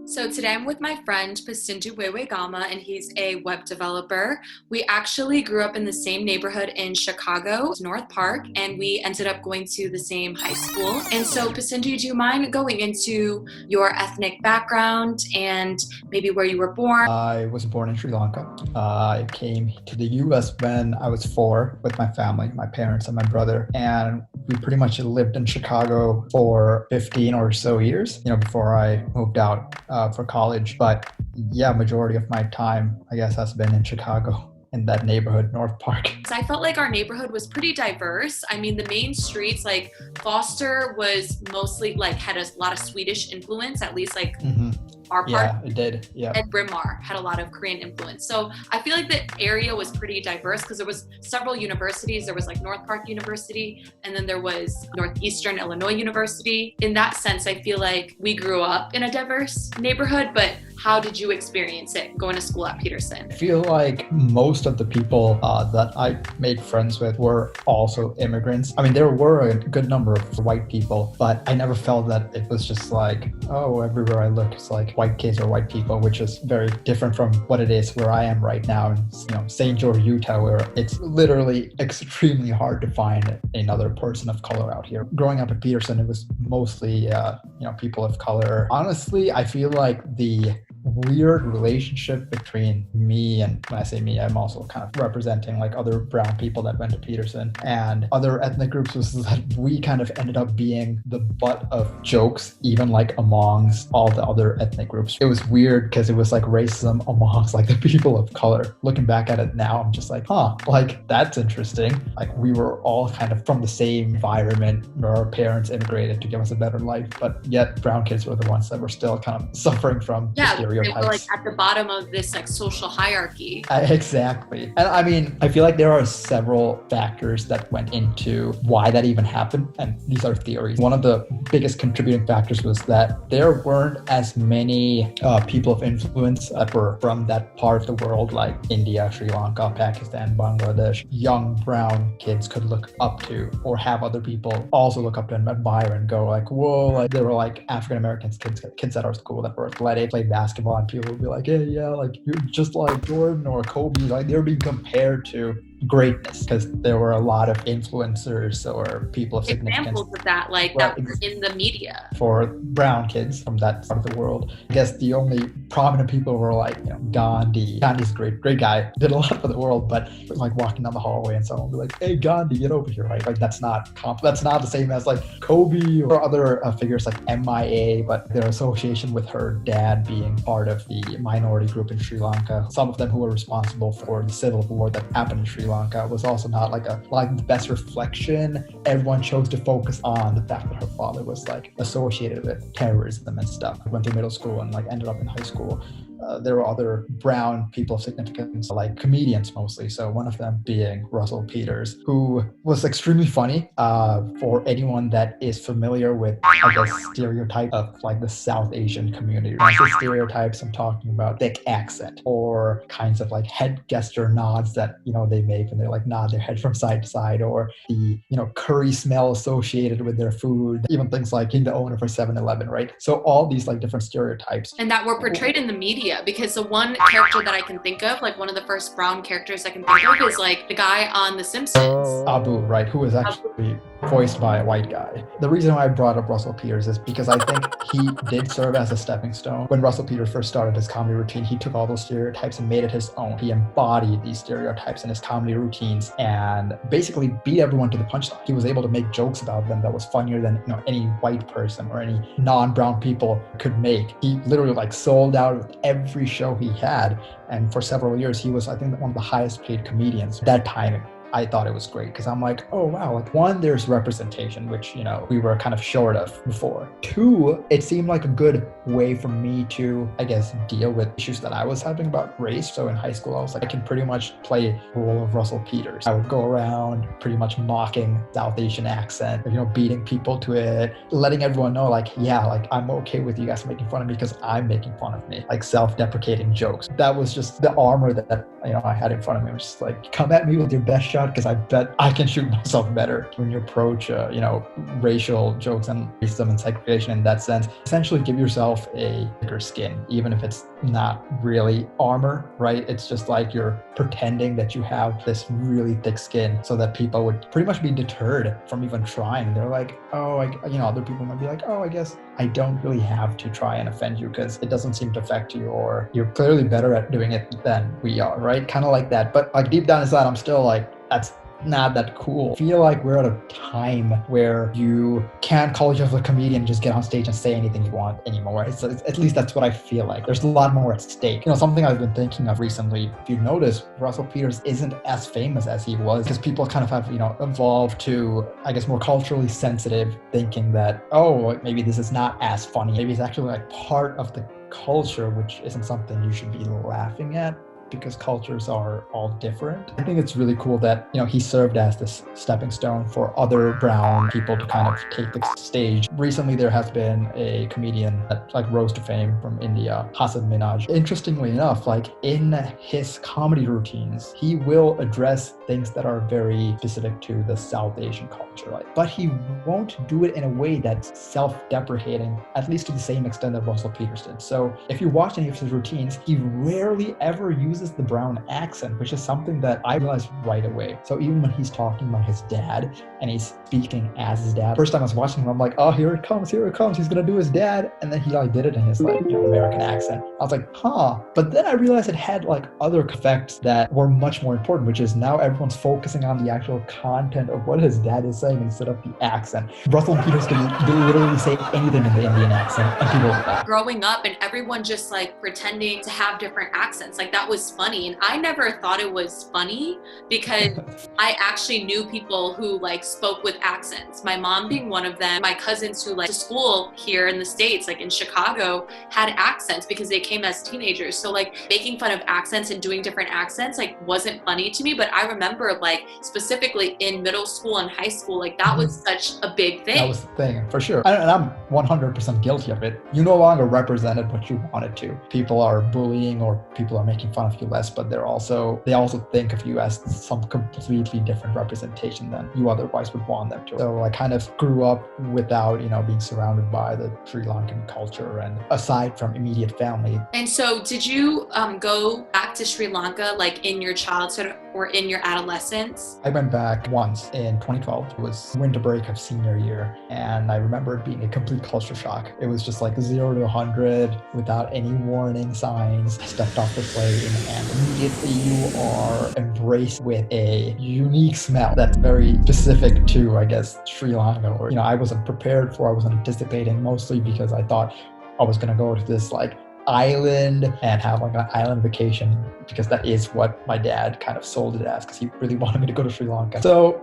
So today I'm with my friend Pasindu Wewegama, and he's a web developer. We actually grew up in the same neighborhood in Chicago, North Park, and we ended up going to the same high school. And so, Pasindu, do you mind going into your ethnic background and maybe where you were born? I was born in Sri Lanka. I came to the US when I was 4 with my family, my parents and my brother. And we pretty much lived in Chicago for 15 or so years, before I moved out for college. But yeah, majority of my time, I guess, has been in Chicago, in that neighborhood, North Park. So I felt like our neighborhood was pretty diverse. I mean, the main streets, like Foster was mostly had a lot of Swedish influence, at least our part. Yeah, it did. Yeah. And Bryn Mawr had a lot of Korean influence. So I feel like the area was pretty diverse because there was several universities. There was North Park University, and then there was Northeastern Illinois University. In that sense, I feel like we grew up in a diverse neighborhood, but how did you experience it going to school at Peterson? I feel like most of the people that I made friends with were also immigrants. I mean, there were a good number of white people, but I never felt that it was just everywhere I look, it's white kids or white people, which is very different from what it is where I am right now in St. George, Utah, where it's literally extremely hard to find another person of color out here. Growing up at Peterson, it was mostly people of color. Honestly, I feel like the weird relationship between me, and when I say me, I'm also kind of representing other brown people that went to Peterson and other ethnic groups, was that we kind of ended up being the butt of jokes, even amongst all the other ethnic groups. It was weird because it was racism amongst the people of color. Looking back at it now, I'm just that's interesting. We were all kind of from the same environment where our parents immigrated to give us a better life, but yet brown kids were the ones that were still kind of suffering from stereotypes. They were at the bottom of this social hierarchy. Exactly. And I mean, I feel like there are several factors that went into why that even happened. And these are theories. One of the biggest contributing factors was that there weren't as many people of influence that were from that part of the world, like India, Sri Lanka, Pakistan, Bangladesh. Young brown kids could look up to, or have other people also look up to and admire and go whoa, there were African American kids at our school that were athletic, played basketball, and people would be hey, yeah, you're just like Jordan or Kobe. They were being compared to greatness because there were a lot of influencers or people of significance. Examples of that, that were in the media. For brown kids from that part of the world, I guess the only prominent people were Gandhi. Gandhi's a great guy, did a lot for the world, but walking down the hallway and someone would be hey, Gandhi, get over here, right? That's not the same as Kobe or other figures like MIA, but their association with her dad being part of the minority group in Sri Lanka. Some of them who were responsible for the civil war that happened in Sri Lanka was also not the best reflection. Everyone chose to focus on the fact that her father was associated with terrorism and stuff. Went to middle school and ended up in high school. There were other brown people of significance, comedians mostly. So one of them being Russell Peters, who was extremely funny. For anyone that is familiar with, I guess, stereotype of the South Asian community. When I say stereotypes, I'm talking about thick accent or kinds of head gesture nods that they make when they nod their head from side to side, or the curry smell associated with their food. Even things like being the owner for 7-Eleven, right? So all these different stereotypes, and that were portrayed in the media. Because the one character that I can think of, one of the first brown characters I can think of, is the guy on The Simpsons. Abu, right? Who was actually voiced by a white guy. The reason why I brought up Russell Peters is because I think he did serve as a stepping stone. When Russell Peters first started his comedy routine, he took all those stereotypes and made it his own. He embodied these stereotypes in his comedy routines and basically beat everyone to the punchline. He was able to make jokes about them that was funnier than any white person or any non-brown people could make. He literally sold out with every show he had, and for several years he was, I think, one of the highest paid comedians at that time. I thought it was great because I'm oh wow, one, there's representation, which we were kind of short of before. 2, it seemed like a good way for me to, I guess, deal with issues that I was having about race. So in high school, I was I can pretty much play the role of Russell Peters. I would go around pretty much mocking South Asian accent, beating people to it, letting everyone know yeah, I'm okay with you guys making fun of me because I'm making fun of me, self-deprecating jokes. That was just the armor that I had in front of me. It was just come at me with your best shot shot because I bet I can shoot myself better when you approach, racial jokes and racism and segregation in that sense. Essentially give yourself a thicker skin, even if it's not really armor, right? It's just like you're pretending that you have this really thick skin so that people would pretty much be deterred from even trying. They're like, other people might be like, oh, I guess I don't really have to try and offend you because it doesn't seem to affect you, or you're clearly better at doing it than we are, right? Kind of like that. But like deep down inside, I'm still like, that's not that cool. I feel like we're at a time where you can't call yourself a comedian and just get on stage and say anything you want anymore. It's at least that's what I feel like. There's a lot more at stake. Something I've been thinking of recently, if you notice, Russell Peters isn't as famous as he was because people kind of have, evolved to, I guess, more culturally sensitive thinking that, oh, maybe this is not as funny. Maybe it's actually like part of the culture, which isn't something you should be laughing at, because cultures are all different. I think it's really cool that, he served as this stepping stone for other brown people to kind of take the stage. Recently, there has been a comedian that rose to fame from India, Hassan Minhaj. Interestingly enough, in his comedy routines, he will address things that are very specific to the South Asian culture, but he won't do it in a way that's self-deprecating, at least to the same extent that Russell Peters did. So if you watch any of his routines, he rarely ever uses the brown accent, which is something that I realized right away. So even when he's talking about his dad and he's speaking as his dad, first time I was watching him, I'm like, oh, here it comes, he's gonna do his dad. And then he did it in his American accent. I was like, huh. But then I realized it had other effects that were much more important, which is now everyone's focusing on the actual content of what his dad is saying instead of the accent. Russell Peters can literally say anything in the Indian accent and people laugh. Growing up and everyone just pretending to have different accents, that was funny. And I never thought it was funny because I actually knew people who spoke with accents. My mom being one of them. My cousins who to school here in the States, in Chicago, had accents because they came as teenagers. So making fun of accents and doing different accents wasn't funny to me. But I remember specifically in middle school and high school, that was such a big thing. That was the thing, for sure. And I'm 100% guilty of it. You no longer represented what you wanted to. People are bullying or people are making fun of you less, but they also think of you as some completely different representation than you otherwise would want them to. So I kind of grew up without, being surrounded by the Sri Lankan culture and aside from immediate family. And so did you go back to Sri Lanka in your childhood or in your adolescence? I went back once in 2012. It was winter break of senior year, and I remember it being a complete culture shock. It was just 0 to 100 without any warning signs. I stepped off the plane and immediately you are embraced with a unique smell that's very specific to, I guess, Sri Lanka, or I wasn't prepared for. I wasn't anticipating, mostly because I thought I was gonna go to this island and have an island vacation, because that is what my dad kind of sold it as, because he really wanted me to go to Sri Lanka. So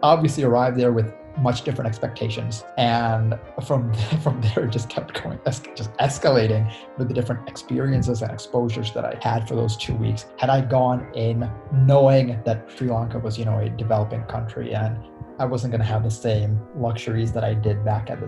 obviously arrived there with much different expectations, and from there it just kept going, just escalating with the different experiences and exposures that I had for those 2 weeks. Had I gone in knowing that Sri Lanka was a developing country and I wasn't going to have the same luxuries that I did back in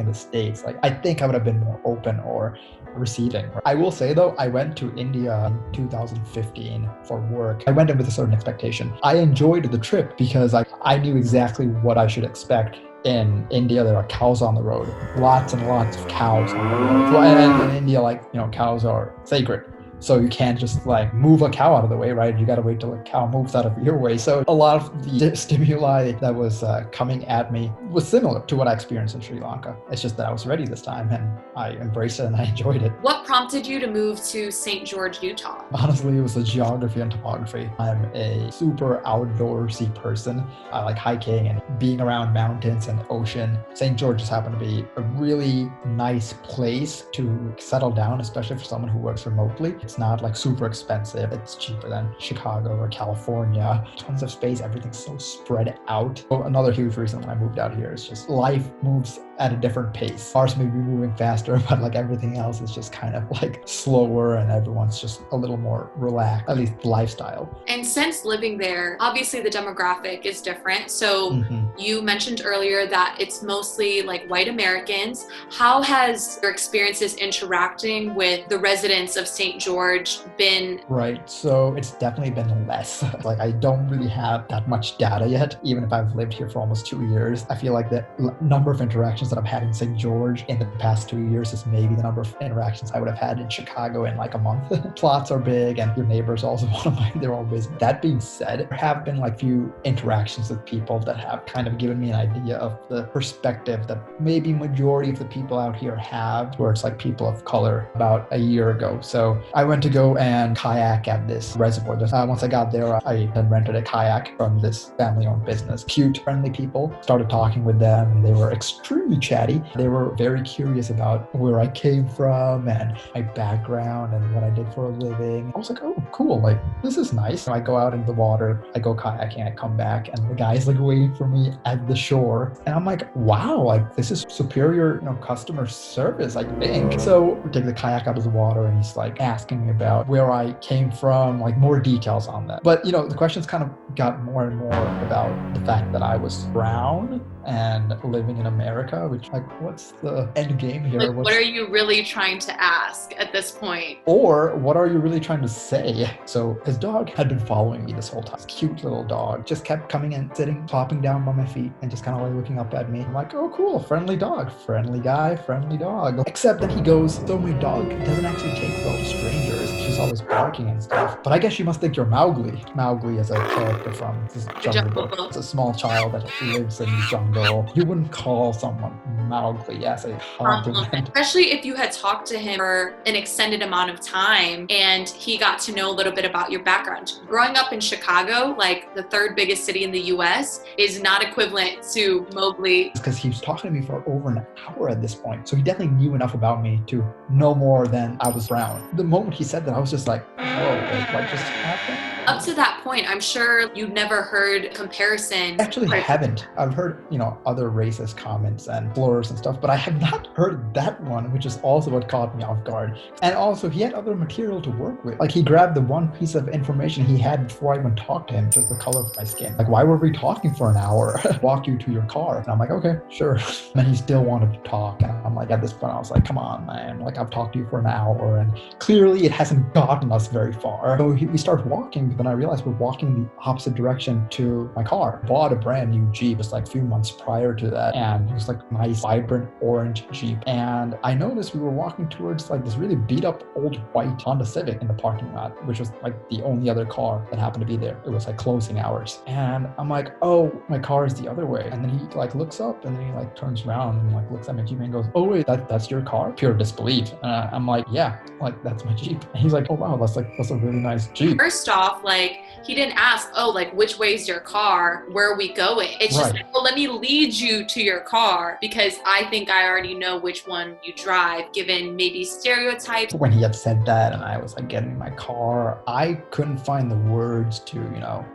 the States, I think I would have been more open or receiving. I will say though, I went to India in 2015 for work. I went in with a certain expectation. I enjoyed the trip because I knew exactly what I should expect. In India, there are cows on the road, lots and lots of cows on the road. Well, and in India, cows are sacred. So you can't just move a cow out of the way, right? You got to wait till a cow moves out of your way. So a lot of the stimuli that was coming at me was similar to what I experienced in Sri Lanka. It's just that I was ready this time and I embraced it and I enjoyed it. What prompted you to move to St. George, Utah? Honestly, it was the geography and topography. I'm a super outdoorsy person. I like hiking and being around mountains and ocean. St. George just happened to be a really nice place to settle down, especially for someone who works remotely. It's not super expensive. It's cheaper than Chicago or California. Tons of space. Everything's so spread out. So another huge reason why I moved out here is just life moves at a different pace. Cars may be moving faster, but like everything else is just kind of like slower, and everyone's just a little more relaxed, at least lifestyle. And since living there, obviously the demographic is different. So you mentioned earlier that it's mostly like white Americans. How has your experiences interacting with the residents of St. George been? Right, so it's definitely been less. Like I don't really have that much data yet, even if I've lived here for almost 2 years. I feel like the number of interactions that I've had in St. George in the past 2 years is maybe the number of interactions I would have had in Chicago in like a month. Plots are big, and your neighbors also one of mine, they're all busy. That being said, there have been like few interactions with people that have kind of given me an idea of the perspective that maybe majority of the people out here have towards like people of color about a year ago. So I went to go and kayak at this reservoir. Once I got there, I had rented a kayak from this family-owned business. Cute, friendly people. Started talking with them, and they were extremely chatty. They were very curious about where I came from and my background and what I did for a living. I was like, oh, cool. Like, this is nice. I go out into the water, I go kayaking, I come back, and the guy's like waiting for me at the shore. And I'm like, wow, like this is superior, customer service, I think. So we take the kayak out of the water, and he's like asking me about where I came from, like more details on that. But the questions kind of got more and more about the fact that I was brown and living in America, which like, what's the end game here? Like, what are you really trying to ask at this point? Or what are you really trying to say? So his dog had been following me this whole time. This cute little dog just kept coming and sitting, plopping down by my feet, and just kind of like looking up at me. I'm like, oh, cool, friendly dog, friendly guy, friendly dog. Except that he goes, so my dog doesn't actually take well to strangers. She's always barking and stuff. But I guess you must think you're Mowgli. Mowgli is a character from this Jungle Book. It's a small child that lives in the jungle. You wouldn't call someone Mowgli as a compliment. Especially if you had talked to him for an extended amount of time and he got to know a little bit about your background. Growing up in Chicago, like the third biggest city in the US, is not equivalent to Mowgli. Because he was talking to me for over an hour at this point. So he definitely knew enough about me to know more than I was brown. The moment he said that, I was just like, whoa, like, what just happened? Up to that point, I'm sure you've never heard comparison. Actually, I haven't. I've heard, other racist comments and slurs and stuff, but I have not heard that one, which is also what caught me off guard. And also, he had other material to work with. Like, he grabbed the one piece of information he had before I even talked to him, just the color of my skin. Like, why were we talking for an hour? Walk you to your car. And I'm like, okay, sure. And he still wanted to talk. And I'm like, at this point, I was like, come on, man. Like, I've talked to you for an hour, and clearly it hasn't gotten us very far. So we start walking. Then I realized we're walking the opposite direction to my car. Bought a brand new Jeep just like a few months prior to that, and it was like a nice vibrant orange Jeep. And I noticed we were walking towards like this really beat up old white Honda Civic in the parking lot, which was like the only other car that happened to be there. It was like closing hours, and I'm like, oh, my car is the other way. And then he like looks up, and then he like turns around and like looks at my Jeep and goes, oh wait, that's your car? Pure disbelief. And I'm like, yeah, like that's my Jeep. And he's like, oh wow, that's a really nice Jeep. First off, like, he didn't ask, oh, like, which way's your car? Where are we going? It's just like, well, let me lead you to your car because I think I already know which one you drive, given maybe stereotypes. When he had said that and I was like getting in my car, I couldn't find the words to,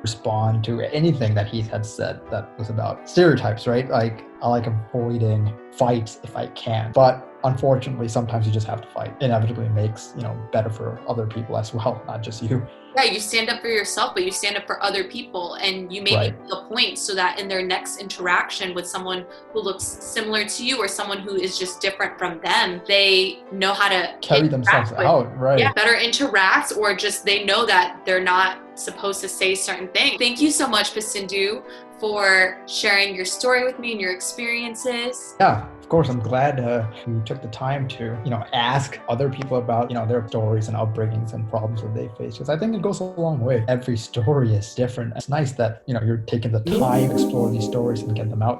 respond to anything that he had said that was about stereotypes, right? Like, I like avoiding fights if I can, but unfortunately, sometimes you just have to fight. Inevitably makes, better for other people as well, not just you. Yeah, you stand up for yourself, but you stand up for other people, and you make a point so that in their next interaction with someone who looks similar to you or someone who is just different from them, they know how to carry themselves out, right? Yeah, better interact, or just they know that they're not supposed to say certain things. Thank you so much, Pasindu, for sharing your story with me and your experiences. Yeah, of course. I'm glad you took the time to, ask other people about, their stories and upbringings and problems that they face. Because I think it goes a long way. Every story is different. It's nice that, you're taking the time to explore these stories and get them out.